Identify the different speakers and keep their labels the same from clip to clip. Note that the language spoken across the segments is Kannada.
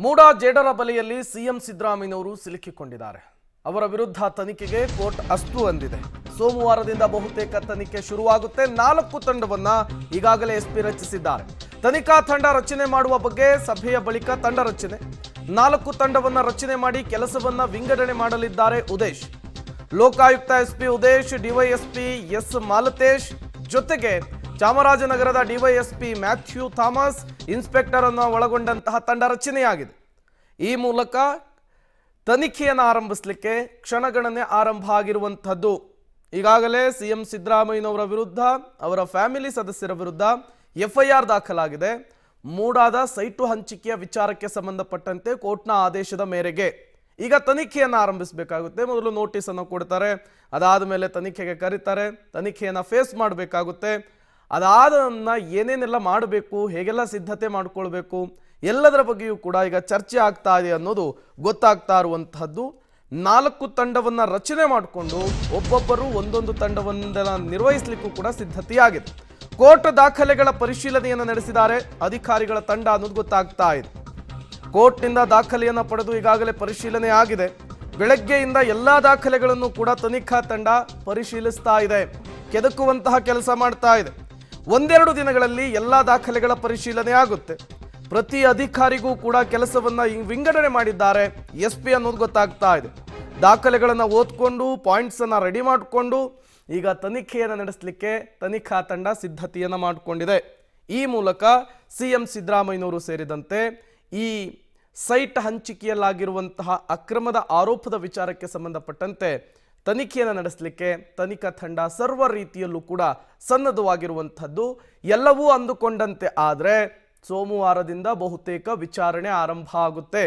Speaker 1: ಮೂಡಾ ಜೇಡರ ಬಲೆಯಲ್ಲಿ ಸಿಎಂ ಸಿದ್ದರಾಮಯ್ಯನವರು ಸಿಲುಕಿಕೊಂಡಿದ್ದಾರೆ. ಅವರ ವಿರುದ್ಧ ತನಿಖೆಗೆ ಕೋರ್ಟ್ ಅಸ್ತು ಅಂದಿದೆ. ಸೋಮವಾರದಿಂದ ಬಹುತೇಕ ತನಿಖೆ ಶುರುವಾಗುತ್ತೆ. 4 ತಂಡವನ್ನ ಈಗಾಗಲೇ ಎಸ್ಪಿ ರಚಿಸಿದ್ದಾರೆ. ತನಿಖಾ ತಂಡ ರಚನೆ ಮಾಡುವ ಬಗ್ಗೆ ಸಭೆಯ ಬಳಿಕ ತಂಡ ರಚನೆ. 4 ತಂಡವನ್ನ ರಚನೆ ಮಾಡಿ ಕೆಲಸವನ್ನ ವಿಂಗಡಣೆ ಮಾಡಲಿದ್ದಾರೆ Udesh. Lokayukta SP Udesh, DYSP S Malatesh ಜೊತೆಗೆ ಚಾಮರಾಜನಗರದ ಡಿವೈಎಸ್ಪಿ ಮ್ಯಾಥ್ಯೂ ಥಾಮಸ್ ಇನ್ಸ್ಪೆಕ್ಟರ್ ಅನ್ನು ಒಳಗೊಂಡಂತಹ ತಂಡ ರಚನೆಯಾಗಿದೆ. ಈ ಮೂಲಕ ತನಿಖೆಯನ್ನು ಆರಂಭಿಸಲಿಕ್ಕೆ ಕ್ಷಣಗಣನೆ ಆರಂಭ ಆಗಿರುವಂತಹದ್ದು. ಈಗಾಗಲೇ ಸಿಎಂ ಸಿದ್ದರಾಮಯ್ಯನವರ ವಿರುದ್ಧ, ಅವರ ಫ್ಯಾಮಿಲಿ ಸದಸ್ಯರ ವಿರುದ್ಧ ಎಫ್ಐಆರ್ ದಾಖಲಾಗಿದೆ. ಮೂಡಾದ ಸೈಟು ಹಂಚಿಕೆಯ ವಿಚಾರಕ್ಕೆ ಸಂಬಂಧಪಟ್ಟಂತೆ ಕೋರ್ಟ್ನ ಆದೇಶದ ಮೇರೆಗೆ ಈಗ ತನಿಖೆಯನ್ನು ಆರಂಭಿಸಬೇಕಾಗುತ್ತೆ. ಮೊದಲು ನೋಟಿಸ್ ಅನ್ನು ಕೊಡ್ತಾರೆ, ಅದಾದ ಮೇಲೆ ತನಿಖೆಗೆ ಕರೀತಾರೆ, ತನಿಖೆಯನ್ನು ಫೇಸ್ ಮಾಡಬೇಕಾಗುತ್ತೆ. ಅದಾದನ್ನ ಏನೇನೆಲ್ಲ ಮಾಡಬೇಕು, ಹೇಗೆಲ್ಲ ಸಿದ್ಧತೆ ಮಾಡಿಕೊಳ್ಬೇಕು, ಎಲ್ಲದರ ಬಗ್ಗೆಯೂ ಕೂಡ ಈಗ ಚರ್ಚೆ ಆಗ್ತಾ ಇದೆ ಅನ್ನೋದು ಗೊತ್ತಾಗ್ತಾ ಇರುವಂತಹದ್ದು. 4 ತಂಡವನ್ನು ರಚನೆ ಮಾಡಿಕೊಂಡು ಒಬ್ಬೊಬ್ಬರು ಒಂದೊಂದು ತಂಡವನ್ನ ನಿರ್ವಹಿಸಲಿಕ್ಕೂ ಕೂಡ ಸಿದ್ಧತೆಯಾಗಿದೆ. ಕೋರ್ಟ್ ದಾಖಲೆಗಳ ಪರಿಶೀಲನೆಯನ್ನು ನಡೆಸಿದ್ದಾರೆ ಅಧಿಕಾರಿಗಳ ತಂಡ ಅನ್ನೋದು ಗೊತ್ತಾಗ್ತಾ ಇದೆ. ಕೋರ್ಟ್ನಿಂದ ದಾಖಲೆಯನ್ನು ಪಡೆದು ಈಗಾಗಲೇ ಪರಿಶೀಲನೆ ಆಗಿದೆ. ಬೆಳಗ್ಗೆಯಿಂದ ಎಲ್ಲಾ ದಾಖಲೆಗಳನ್ನು ಕೂಡ ತನಿಖಾ ತಂಡ ಪರಿಶೀಲಿಸ್ತಾ ಇದೆ, ಕೆದಕುವಂತಹ ಕೆಲಸ ಮಾಡ್ತಾ ಇದೆ. ಒಂದೆರಡು ದಿನಗಳಲ್ಲಿ ಎಲ್ಲಾ ದಾಖಲೆಗಳ ಪರಿಶೀಲನೆ ಆಗುತ್ತೆ. ಪ್ರತಿ ಅಧಿಕಾರಿಗೂ ಕೂಡ ಕೆಲಸವನ್ನ ವಿಂಗಡಣೆ ಮಾಡಿದ್ದಾರೆ ಎಸ್ಪಿ ಅನ್ನೋದು ಗೊತ್ತಾಗ್ತಾ ಇದೆ. ದಾಖಲೆಗಳನ್ನು ಓದ್ಕೊಂಡು ಪಾಯಿಂಟ್ಸ್ ಅನ್ನ ರೆಡಿ ಮಾಡಿಕೊಂಡು ಈಗ ತನಿಖೆಯನ್ನು ನಡೆಸಲಿಕ್ಕೆ ತನಿಖಾ ತಂಡ ಸಿದ್ಧತೆಯನ್ನು ಮಾಡಿಕೊಂಡಿದೆ. ಈ ಮೂಲಕ ಸಿಎಂ ಸಿದ್ದರಾಮಯ್ಯನವರು ಸೇರಿದಂತೆ ಈ ಸೈಟ್ ಹಂಚಿಕೆಯಲ್ಲಾಗಿರುವಂತಹ ಅಕ್ರಮದ ಆರೋಪದ ವಿಚಾರಕ್ಕೆ ಸಂಬಂಧಪಟ್ಟಂತೆ ತನಿಖೆಯನ್ನು ನಡೆಸಲಿಕ್ಕೆ ತನಿಖಾ ತಂಡ ಸರ್ವ ರೀತಿಯಲ್ಲೂ ಕೂಡ ಸನ್ನದ್ಧವಾಗಿರುವಂಥದ್ದು. ಎಲ್ಲವೂ ಅಂದುಕೊಂಡಂತೆ ಆದರೆ ಸೋಮವಾರದಿಂದ ಬಹುತೇಕ ವಿಚಾರಣೆ ಆರಂಭ ಆಗುತ್ತೆ.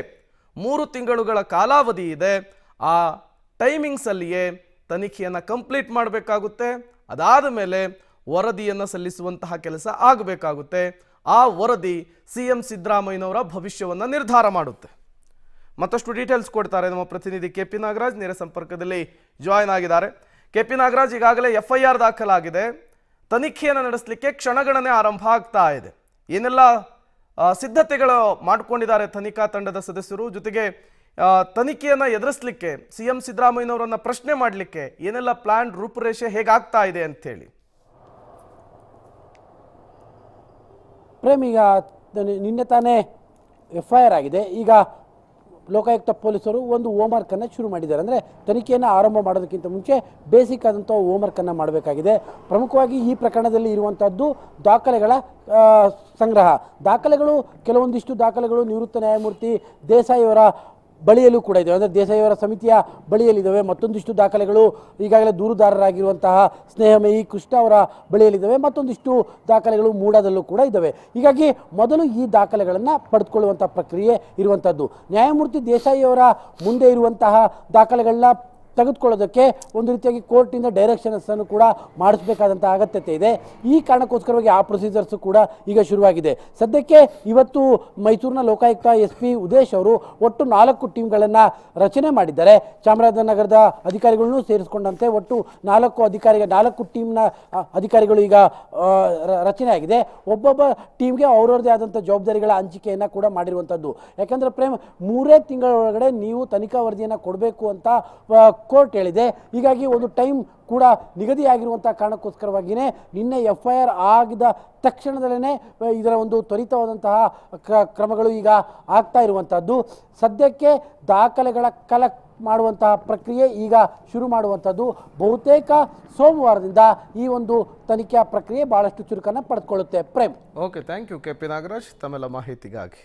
Speaker 1: 3 ತಿಂಗಳುಗಳ ಕಾಲಾವಧಿ ಇದೆ. ಆ ಟೈಮಿಂಗ್ಸಲ್ಲಿಯೇ ತನಿಖೆಯನ್ನು ಕಂಪ್ಲೀಟ್ ಮಾಡಬೇಕಾಗುತ್ತೆ. ಅದಾದ ಮೇಲೆ ವರದಿಯನ್ನು ಸಲ್ಲಿಸುವಂತಹ ಕೆಲಸ ಆಗಬೇಕಾಗುತ್ತೆ. ಆ ವರದಿ ಸಿಎಂ ಸಿದ್ದರಾಮಯ್ಯನವರ ಭವಿಷ್ಯವನ್ನು ನಿರ್ಧಾರ ಮಾಡುತ್ತೆ. ಮತ್ತಷ್ಟು ಡೀಟೇಲ್ಸ್ ಕೊಡ್ತಾರೆ ನಮ್ಮ ಪ್ರತಿನಿಧಿ ಕೆಪಿ ನಾಗರಾಜ್, ನೇರ ಸಂಪರ್ಕದಲ್ಲಿ ಜಾಯ್ನ್ ಆಗಿದ್ದಾರೆ. ಕೆಪಿ ನಾಗರಾಜ್, ಈಗಾಗಲೇ ಎಫ್ಐಆರ್ ದಾಖಲಾಗಿದೆ. ತನಿಖೆಯನ್ನು ನಡೆಸಲಿಕ್ಕೆ ಕ್ಷಣಗಣನೆ ಆರಂಭ ಆಗ್ತಾ ಇದೆ. ಏನೆಲ್ಲ ಸಿದ್ಧತೆಗಳು ಮಾಡಿಕೊಂಡಿದ್ದಾರೆ ತನಿಖಾ ತಂಡದ ಸದಸ್ಯರು, ಜೊತೆಗೆ ತನಿಖೆಯನ್ನು ಎದುರಿಸಲಿಕ್ಕೆ ಸಿಎಂ ಸಿದ್ದರಾಮಯ್ಯನವರನ್ನ ಪ್ರಶ್ನೆ ಮಾಡಲಿಕ್ಕೆ ಏನೆಲ್ಲ ಪ್ಲಾನ್, ರೂಪುರೇಷೆ ಹೇಗಾಗ್ತಾ ಇದೆ ಅಂತ ಹೇಳಿ?
Speaker 2: ಪ್ರೇಮ್, ಈಗ ನಿನ್ನೆ ತಾನೇ ಎಫ್ಐಆರ್ ಆಗಿದೆ. ಈಗ ಲೋಕಾಯುಕ್ತ ಪೊಲೀಸರು ಒಂದು ಹೋಮ್ವರ್ಕನ್ನು ಶುರು ಮಾಡಿದ್ದಾರೆ. ಅಂದರೆ ತನಿಖೆಯನ್ನು ಆರಂಭ ಮಾಡೋದಕ್ಕಿಂತ ಮುಂಚೆ ಬೇಸಿಕ್ ಆದಂಥ ಹೋಮ್ವರ್ಕನ್ನು ಮಾಡಬೇಕಾಗಿದೆ. ಪ್ರಮುಖವಾಗಿ ಈ ಪ್ರಕರಣದಲ್ಲಿ ಇರುವಂಥದ್ದು ದಾಖಲೆಗಳ ಸಂಗ್ರಹ. ದಾಖಲೆಗಳು, ಕೆಲವೊಂದಿಷ್ಟು ದಾಖಲೆಗಳು ನಿವೃತ್ತ ನ್ಯಾಯಮೂರ್ತಿ ದೇಸಾಯಿ ಅವರ ಬಳಿಯಲ್ಲೂ ಕೂಡ ಇದೆ. ಅಂದರೆ ದೇಸಾಯಿಯವರ ಸಮಿತಿಯ ಬಳಿಯಲ್ಲಿದ್ದಾವೆ. ಮತ್ತೊಂದಿಷ್ಟು ದಾಖಲೆಗಳು ಈಗಾಗಲೇ ದೂರುದಾರರಾಗಿರುವಂತಹ ಸ್ನೇಹಮಯಿ ಕೃಷ್ಣ ಅವರ ಬಳಿಯಲ್ಲಿದ್ದಾವೆ. ಮತ್ತೊಂದಿಷ್ಟು ದಾಖಲೆಗಳು ಮೂಡಾದಲ್ಲೂ ಕೂಡ ಇದ್ದಾವೆ. ಹೀಗಾಗಿ ಮೊದಲು ಈ ದಾಖಲೆಗಳನ್ನು ಪಡೆದುಕೊಳ್ಳುವಂಥ ಪ್ರಕ್ರಿಯೆ ಇರುವಂಥದ್ದು. ನ್ಯಾಯಮೂರ್ತಿ ದೇಸಾಯಿಯವರ ಮುಂದೆ ಇರುವಂತಹ ದಾಖಲೆಗಳನ್ನ ತೆಗೆದುಕೊಳ್ಳೋದಕ್ಕೆ ಒಂದು ರೀತಿಯಾಗಿ ಕೋರ್ಟಿಂದ ಡೈರೆಕ್ಷನ್ಸನ್ನು ಕೂಡ ಮಾಡಿಸಬೇಕಾದಂಥ ಅಗತ್ಯತೆ ಇದೆ. ಈ ಕಾರಣಕ್ಕೋಸ್ಕರವಾಗಿ ಆ ಪ್ರೊಸೀಜರ್ಸು ಕೂಡ ಈಗ ಶುರುವಾಗಿದೆ. ಸದ್ಯಕ್ಕೆ ಇವತ್ತು ಮೈಸೂರಿನ ಲೋಕಾಯುಕ್ತ ಎಸ್ಪಿ ಉದೇಶ್ ಅವರು ಒಟ್ಟು 4 ಟೀಮ್ಗಳನ್ನು ರಚನೆ ಮಾಡಿದ್ದಾರೆ. ಚಾಮರಾಜನಗರದ ಅಧಿಕಾರಿಗಳನ್ನು ಸೇರಿಸಿಕೊಂಡಂತೆ ಒಟ್ಟು 4 ಟೀಮ್ನ ಅಧಿಕಾರಿಗಳು ಈಗ ರಚನೆ ಆಗಿದೆ. ಒಬ್ಬೊಬ್ಬ ಟೀಮ್ಗೆ ಅವ್ರವ್ರದೇ ಆದಂಥ ಜವಾಬ್ದಾರಿಗಳ ಹಂಚಿಕೆಯನ್ನು ಕೂಡ ಮಾಡಿರುವಂಥದ್ದು. ಯಾಕಂದರೆ ಪ್ರೇಮ್, 3 ತಿಂಗಳ ಒಳಗಡೆ ನೀವು ತನಿಖಾ ವರದಿಯನ್ನು ಕೊಡಬೇಕು ಅಂತ ಕೋರ್ಟ್ ಹೇಳಿದೆ. ಹೀಗಾಗಿ ಒಂದು ಟೈಮ್ ಕೂಡ ನಿಗದಿಯಾಗಿರುವಂಥ ಕಾರಣಕ್ಕೋಸ್ಕರವಾಗಿಯೇ ನಿನ್ನೆ ಎಫ್ಐಆರ್ ಆಗಿದ ತಕ್ಷಣದಲ್ಲೇ ಇದರ ಒಂದು ತ್ವರಿತವಾದಂತಹ ಕ್ರಮಗಳು ಈಗ ಆಗ್ತಾ ಇರುವಂಥದ್ದು. ಸದ್ಯಕ್ಕೆ ದಾಖಲೆಗಳ ಕಲೆಕ್ಟ್ ಮಾಡುವಂತಹ ಪ್ರಕ್ರಿಯೆ ಈಗ ಶುರು ಮಾಡುವಂಥದ್ದು. ಬಹುತೇಕ ಸೋಮವಾರದಿಂದ ಈ ಒಂದು ತನಿಖೆಯ ಪ್ರಕ್ರಿಯೆ ಬಹಳಷ್ಟು ಚುರುಕನ್ನು ಪಡೆದುಕೊಳ್ಳುತ್ತೆ. Prem,
Speaker 1: okay, thank you K P Nagaraj ತಮ್ಮೆಲ್ಲ ಮಾಹಿತಿಗಾಗಿ.